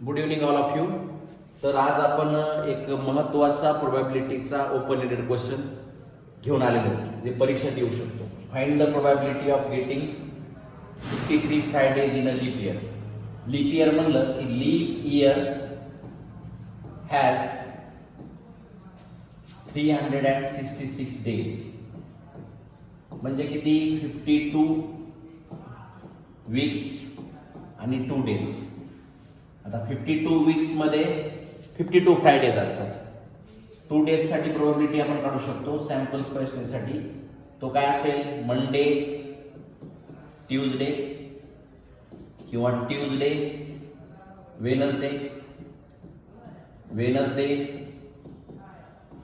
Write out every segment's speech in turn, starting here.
Good evening all of you. तर आज आपण एक महत्त्वाचा प्रोबॅबिलिटीचा ओपन एंडेड क्वेश्चन घेऊन आलेलो आहोत जे परीक्षेत येऊ शकतो. Find the probability of getting 53 Fridays in a leap year. Leap year म्हणलं की लीप इयर हॅज 366 डेज म्हणजे किती 52 वीक्स आणि 2 डेज. आता 52 वीक्स मध्ये 52 फ्रायडेज असतात. 2 डेज साठी प्रोबॅबिलिटी आपण काढू शकतो सॅम्पल स्पेसिमेनसाठी. तो काय असेल मंडे ट्यूजडे किंवा Tuesday Wednesday Wednesday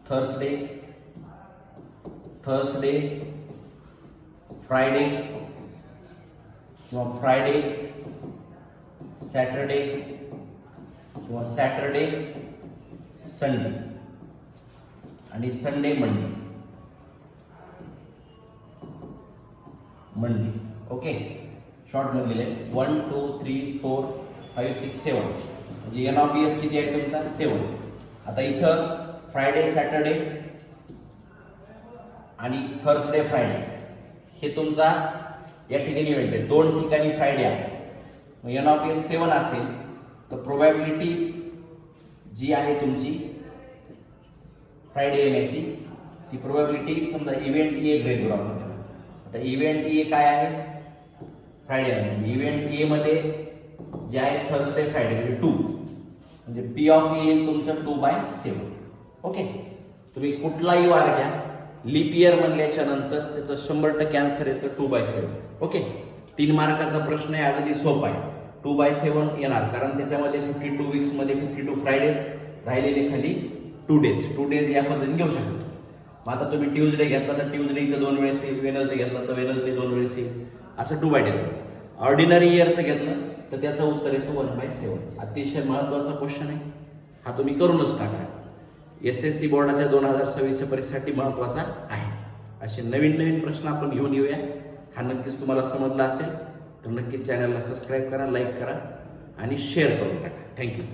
Thursday Thursday Friday किंवा फ्रायडे सॅटरडे किंवा सॅटरडे संडे आणि Sunday Monday Monday. Okay, short मध्ये लिहिले 1 2 3 4 5 6 7 म्हणजे एन ऑफ बी एस किती आहे तुमचा 7. आता इथं फ्रायडे सॅटरडे आणि थर्सडे फ्रायडे हे तुमचा या ठिकाणी इव्हेंट आहे. 2 ठिकाणी फ्रायडे आहे. मग एन ऑफ एस 7 असेल तर प्रोबॅबिलिटी जी आहे तुमची फ्रायडे येण्याची ती प्रोबॅबिलिटी समजा इव्हेंट ए ग्रेड वर आपण त्याला. आता इव्हेंट ए काय आहे फ्रायडे आहे. इव्हेंट ए मध्ये जे आहे थर्सडे फ्रायडे म्हणजे 2 म्हणजे पी ऑफ ए येईल तुमचं 2/7. ओके, तुम्ही कुठलाही वार घ्या लीप इयर म्हणल्याच्या नंतर त्याचं 100% आन्सर येतं 2/7. ओके, 3 मार्काचा प्रश्न आहे, अगदी सोपा आहे. 2/7 येणार कारण त्याच्यामध्ये 52 वीक्स मध्ये 52 फ्रायडेज राहिलेले खाली 2 डेज. 2 डेज या पद्धतीने घेऊ शकतो. मग आता तुम्ही ट्यूजडे घेतला तर ट्यूजडे इथं 2 वेळेस येईल, वेनसडे घेतला तर वेनसडे 2 वेळेस येईल, असं 2/8. ऑर्डिनरी इयरचं घेतलं तर त्याचं उत्तर येतं 1/7. अतिशय महत्त्वाचा क्वेश्चन आहे हा, तुम्ही करूनच टाका. SSC बोर्डाच्या 2026 परीक्षेसाठी महत्त्वाचा आहे. असे नवीन नवीन प्रश्न आपण घेऊन येऊया. हा नक्कीच तुम्हाला समजला असेल तर नक्कीच चॅनलला सबस्क्राईब करा, लाईक करा आणि शेअर करून टाका. थँक्यू.